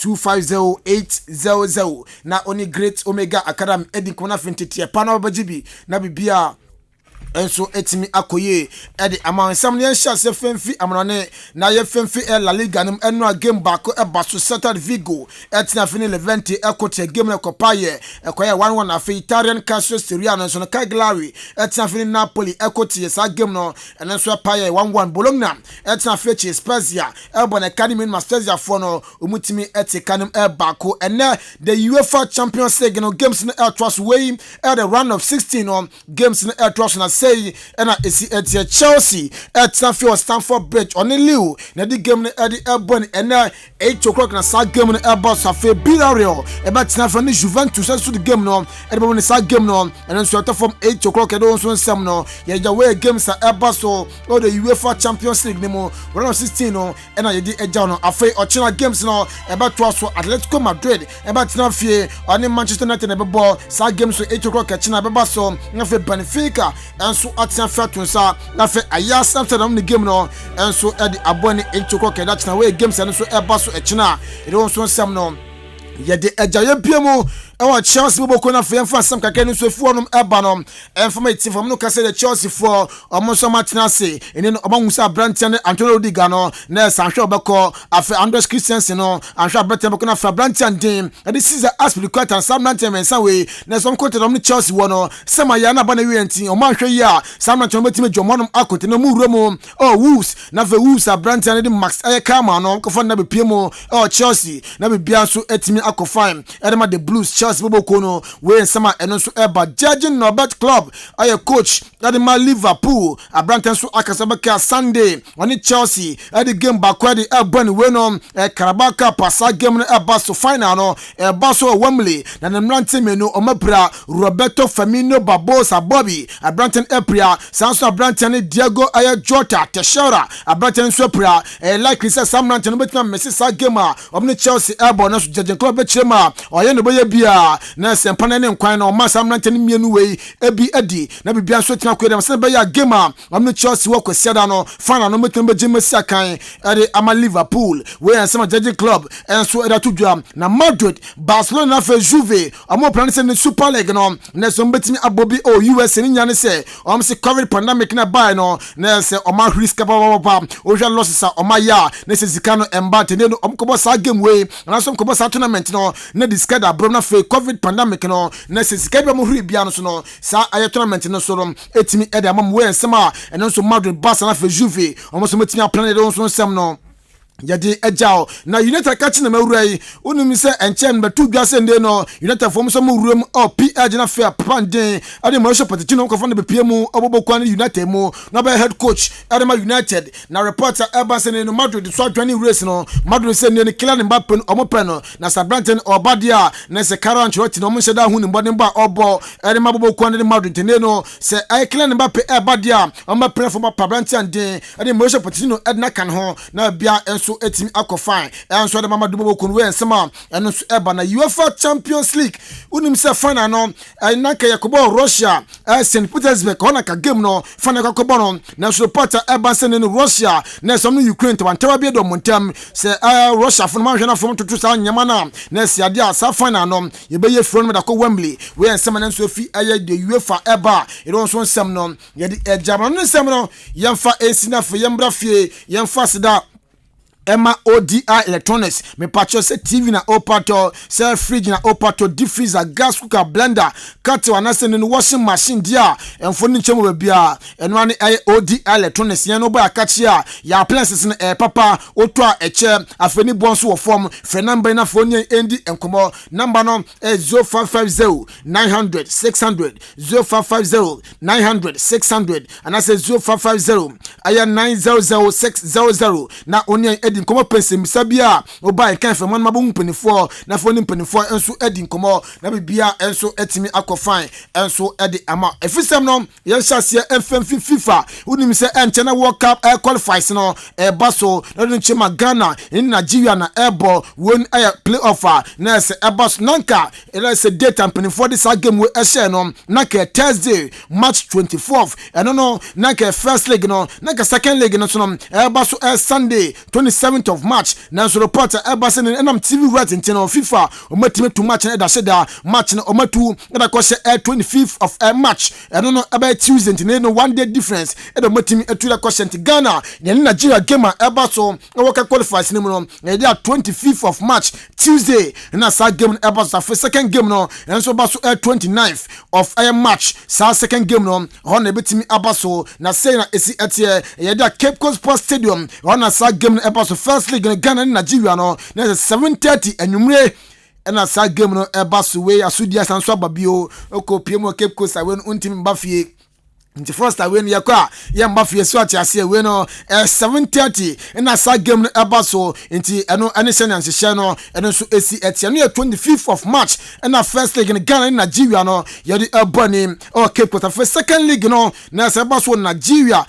0250 na oni Great Omega Academy edi kona fintete pa na bajibi na bibia enso etimi akoye edi amansam ne hya se femfi amrone na ye femfi La Liga nim eno game back e baso Celta Vigo etina fini Levante ekote game na kopaye ekoye 1-1 afi Italian Calcio Serie A no so Cagliari etina fini Napoli ekote sa game no enso paye 1-1 Bologna etina fechi Spezia ebo na Academy na Spezia for no umutimi etikanim bako ene the UEFA Champions League no games na trust way at the round of 16 on games na trust na say and esi etie Chelsea at Stamford Bridge on the Liu na the game na the Ebon and 8 o'clock na sa game na Airbus afi Villarreal about na for Juventus so the game no and the sa game no and so from 8 o'clock and also some no ya way games at Airbus so the UEFA Champions League nimo round of 16 no and ya di eja no afi ochina games no about to also Atletico Madrid about na fie on Manchester United na ball sa game so 8 o'clock achina beba so na fe Benfica and so atia fatunsa na fe ayas Amsterdam ni game no and so e di abone 8 o'clock that na way games and so eba so echina e don so sam no ye de eja ye biemu ewa Chelsea boboko na fe mfa sam kakani so fu onum eba no informative from no kase the Chelsea for omoso matinase eni no obanwusa Brantian Antonio Rudiger no na sanhwe obeko afi Andres Christensen no anhwe Brantian boko na fa Brantian din e this is aspiliquat and Sam Brantian mensa we na some content of Chelsea wono sema ya na bana we enti o manhwe ya Sam Brantian betime jomonom akote na mu wuro oh Wolves na fe Wolves Brantian di Max Ayekama no ko fa na be piemo oh Chelsea na be bia so etimi akofine edema the Blues Chelsea boboko no we sama eno so eba judging Norbert Club aye coach edema Liverpool Brantian so akasabaka Sunday oni Chelsea edi game bakwadi ebani we no Carabao Cup pasa game no eba so final no eba so Wembley na nemrante menu omapra Roberto Firmino Barbosa Bobby Brantian epria sanso Brantian Diego aye Jota Teixeira Brantian so epria likely say Sam Brantian no betima Messi sa game omni Chelsea eba no so judging club bechema oye no boye bia na sempana ne nkwan na o Sam Brantian mienu we ebi edi na bibia so tina kwedem se be ya game omni Chelsea wo kwesiada no final no betima bejema sakan ede ama Liverpool we and some judging club and so eda tudwa na Madrid Barcelona fe Juve amo plan se ne Super League no na so betimi abobi o US ni nyane se o se COVID pandemic na buy no na se o ma risk ba o ja losses o ma ya na se zikano embate ne no omkobo sa game we na so omkobo sa tournament no na discard abro na fe COVID pandemic no na se zikaba mo huri bia no so no sa aye tournament no so rom etimi ede amam we ensema eno so Madrid Barcelona fe Juve o so betimi plan de so nsem no yadi ejao na United catch na mawurai unimi se enchen betu dwase nde no United form so mawuram o PG na fair panden ade mo shop Pochettino ko fa na bepie mu obobokwa na United mu na be head coach Adema United na reporter Everton no Madrid so 20 race no Madrid se ne Kylian Mbappe o mo pe no na Sabranten Obadia na se Carlo Ancelotti no mo sheda hu ni mbode mba obo Adema obobokwa na Madrid ne no se Kylian Mbappe Obadia o ma pre for Sabranten den ade mo shop Pochettino edna kan ho na bia so etimi akofine enso de mama dubo kun we ensema eno so eba na UEFA Champions League unim se final no nanka yakobo Russia St Petersburg ona ka game no final ka kobo no na so porta eba se ne Russia na so no Ukraine to wantawa bi do montam se Russia fo ma hwe na fo tutu sa nyama na se ade asa final no ye be ye front me da ko Wembley we ensema na so fi aye de UEFA eba e don so nsem no ye de ejama no nsem no yemfa esina fe yembra fie yemfa sida Emma ODI Electronics me purchase TV na opato self fridge na opato deep freezer gas cooker blender cut wanase no washing machine dia enfoni nchemo be bia eno ani ODI Electronics yen no ba akachi a ya appliances na papa oto a eche afeni bonso wo form fe number na phone endi enkomo number no 0550 900 600 0550 900 600 and I say 0550 aya 900600 na oni nkomo pense misabia obai kan fe man mabon mpanifo na fo ni mpanifo enso edi nkomo na bibia enso etimi akofine enso edi ama efisem no ye hyase emfemfi FIFA unim se enchena World Cup qualifiers no baso na nchema Ghana in Nigeria na ebo won playoff na se baso nanka ele se date mpanifo this game we share no nanka Thursday March 24th eno no nanka first leg no nanka second leg no so no baso Sunday 27 7th of March nanso reporter ebase ne enam TV right in channel FIFA omatime to match na da sheda match na omatu na ko she 25th of March eno no about Tuesday ne no 1 day difference e do matime etu da ko she Ghana ne Nigeria game eba so work qualifiers ne mu no na dia 25th of March Tuesday na sa game eba so for second game no enso ba so 29th of March sa second game no ho na betimi aba so na say na esi etie ye dia Cape Coast Sports Stadium ho na sa game eba so first league in Ghana and Nigeria no na 7:30 anwumre na sa game no eba so we asudi asanso ababio okopiem Cape Coast awen untim bafie nti first away no yakwa ye mbafie so atiase we no 7:30 na sa game no eba so nti eno ane shenanse she no eno so esi etia no 25th of March na first league in Ghana and Nigeria no ye di ebony o Cape Coast for second league no na se eba so Nigeria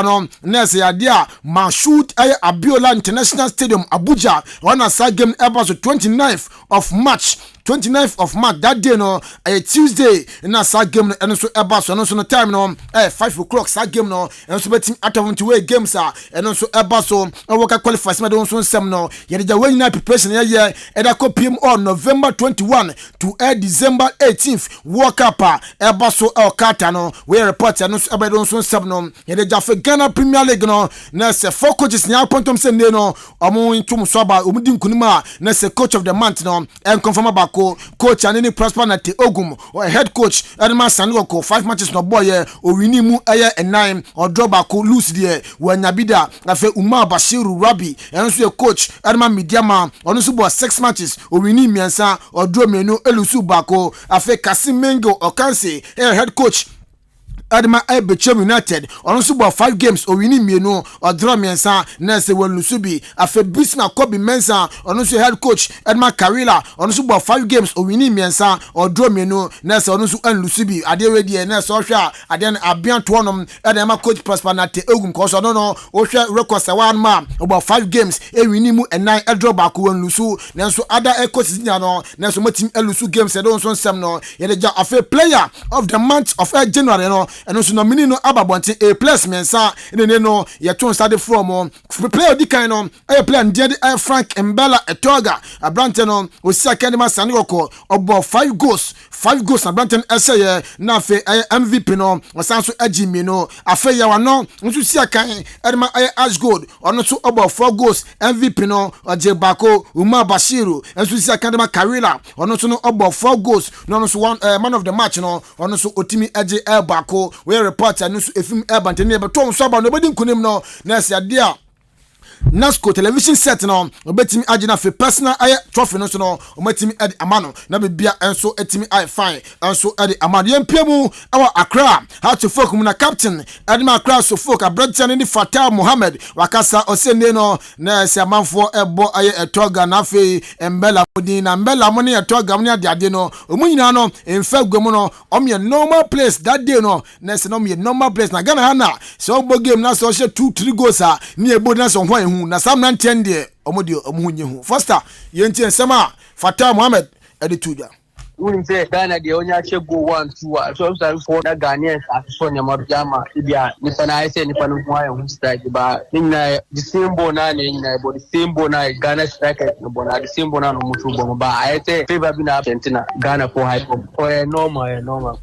no na se yade a Mashood Abiola International Stadium Abuja na sa game eba so 29th of March that day no Tuesday na sa game no eno so eba so no time no 5 o'clock sa game no eno so betim atavon to way games eno so eba so work qualifiers ma don so nsem no ye dey wey na preparation ye eda kopiem on November 21 to December 18th work up eba so Kata no we report eno so eba don so nsem no ye dey jafe Ghana Premier League no na se four coaches nya appointom se ne no omo ntum so aba omudi nkunima na se coach of the month no en confirm about coach Anini Prosper Nate Ogum or head coach Edma Sanwoko 5 matches no boy owini mu eye 9 or draw back lose there when Nabida afe Umar Bashiru Rabi enso coach Edma Midiama onu so 6 matches owini miensa or draw menu elusu bako afe Kasim Mengo Okanse head coach Adama Ebechem United on subo 5 games o wini mienu o draw miensa na se won lusubi afe Bisna Kobi Mensa on so head coach Edma Karila on subo 5 games o wini miensa o draw mienu na se on so an lusubi ade we die na so hwa ade na abian to onom Edma coach Prosper Nate Ogum ko so no o hwa record se one man about 5 games e wini mu 9 e draw back won lusu na so other coaches nya no na so matim elusu games e don so nsem no ye de ja afe player of the month of January no and also nomini no ababonte A+ mensa ene no ye ton stade from player di kan no player ndiade Frank Mbella Etoga abrante no osi academy Sanwoko obo 5 goals na abrante essay na fe MVP no osanso agimi no afe ya wano nso si akan edema Ash Gold ono so obo 4 goals MVP no oje bako Umar Bashiru nso si academy Karila ono so no obo 4 goals no so one man of the match no ono so otimi age bako we report and so efim urban tene be ton so ba no bedi nkunim no na se ade a Nasco television set no obetimi agina fe personal trophy no so no ometimi edi amano na bibia enso etimi fine enso edi amano yempiemu awa Accra how to folk na captain Edma Accra so folk abrantia ni Fatah Mohammed wakasa osene no na se amanfo ebo Etoga na fe Mbella modin na Mbella mo ne Etoga mo ne ade no omunyina no emfa gwemu no omye normal place that day no na se no me normal place na Ghana na so obo game na so she 2-3 goals ni ebo na so hwan na sam nan tende omodi omhunye hu firsta yenti ensema Fatah Mohammed edituja wouldn't say Ghana the only go 1-2 so I'm for the Ghanaians so nyama jama ibia nipa na ise nipa no hwan hu strike ba ninna the same bona ninna but the same bona Ghana striker no bona the same bona no mutu bo ba ayete favor bi na Argentina Ghana for high or normal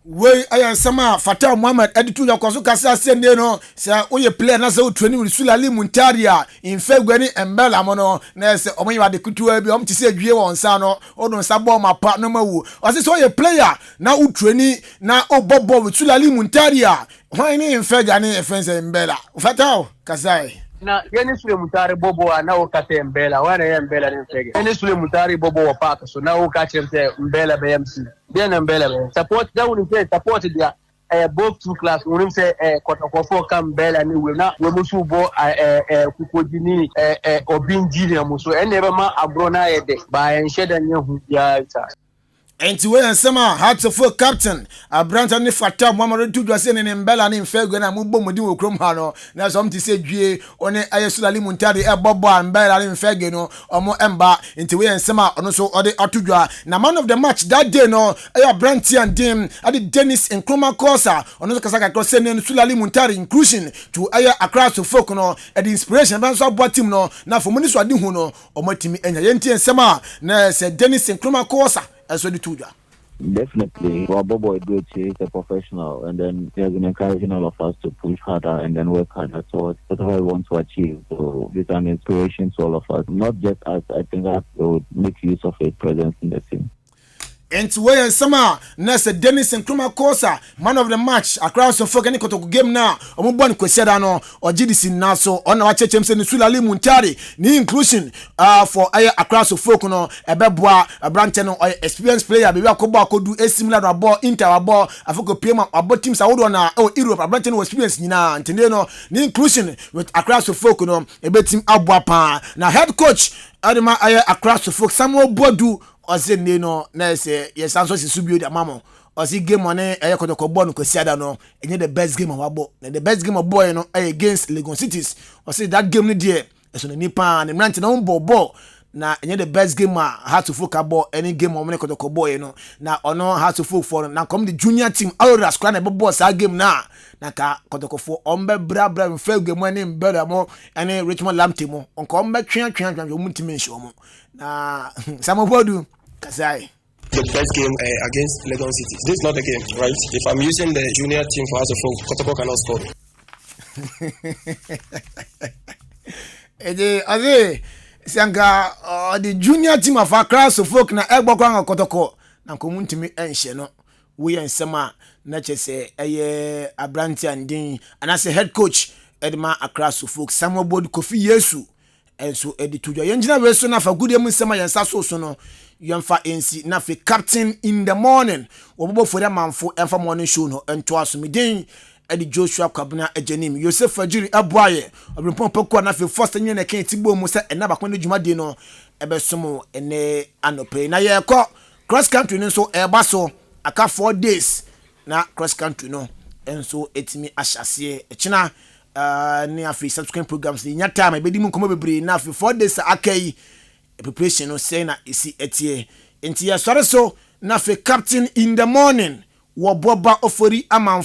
we ayan sama Fatah Mohammed editu ya kwaso kasa sende no sa oye player na sa utreni with Sulali Muntaria in February Mbella mono na se omonyi de kutuwa bi omti se adwie won sa no odon sa ball mapa no mawu o se so oye player na utreni na obobo with Sulali Muntaria why ni in February efense Mbella Fatah kasai na yeni sule mutari bobo na okate Mbella wana ye Mbella ni fege yeni sule mutari bobo wapaka so na okache Mbella BMC bien Mbella support that will say support dia both two class we say kotokofo kam Mbella ni we na we musu bo kukojini obinjiri amuso ene be ma agro na yede ba ensheda nyehu ya ita enti we ensema heart of full captain abranta ne fata Muhammad Tudwa se ne mbela ne mfego na mubom mudi wo krom ha no na so mti se dwie one ayesulali muntari ebobo mbela ne mfego no omo emba enti we ensema ono so ode atudwa na man of the match that day no abranta and dim ade Dennis Nkrumah Kosa ono so kasaka ko se ne sulali muntari inclusion to across to folk no the inspiration ban so abo team no na fo muni so ade hu no omo timi enya yenti ensema na se Dennis Nkrumah Kosa as well to Definitely. Well, Bobo is a professional, and then he has been encouraging all of us to push harder and then work harder towards whatever we want to achieve. So it's an inspiration to all of us, not just us. I think that we would make use of his presence in the team. And to where summer, Nessa Dennis Nkrumah Kosa, man of the match, across the folk any game now, or Mubon Quesedano, or GDC Naso, on our church, Sulali Muntari, the inclusion for across the folk, no, a Bebois, a Brantano, or experienced player, be Koba could do a similar ball, inter ball, a Foko Pima, about teams out on Europe, a Branton was experienced Nina, and Tendeno, the inclusion with across the folk, no, a bet team Abwapa. Now, head coach, Adama across the folk, Samuel Bodu. Ose no na say yes answer si subio the mama ose game on kotoko ball no kwasiada no enye the best game of abo na the best game of boy no against Lagos Cities ose that game no there eso na nipa na mrant na ball na enye the best game how to focus ball any game of kotoko boy no na ono how to focus for na come the junior team Aura squad na ball sa game na ka kotoko for ombe bra mfa game ani mbele mo any Richmond Lamte mo onko ombe twa mu team nso mo na samobodu Kasai. The best game against Lagos City. This is not a game, right? If I'm using the junior team for us to folk, Kotoko cannot score. Sanga the junior team of Accra so folk na Egbokwa Kotoko na komuntimi enhye no we ensema na chese Abranti andin and as a head coach Edma Accra so folk Samuel Bodu Kofi Yesu enso edituja yenjina we so na fa gudem nsema yensa so no yemfa NC na fe captain in the morning obobo for the manfo emfa morning show no ento asomiden edi Joshua Kwabena ejenim Yosef Fajiri aboaye obrempon pekwa na fe first nyen na kan tigbo mu se enaba kwene dwumade no ebesomo ene anope na ye ko cross country no so eba so aka 4 days na cross country no enso etimi ahyase echina ni afi subsequent programs ni nyata ma bedi mu komo bebre na afi 4 days akai preparation no say na isi etie enti ya sore so na afi captain in the morning wo boba ofori amanfo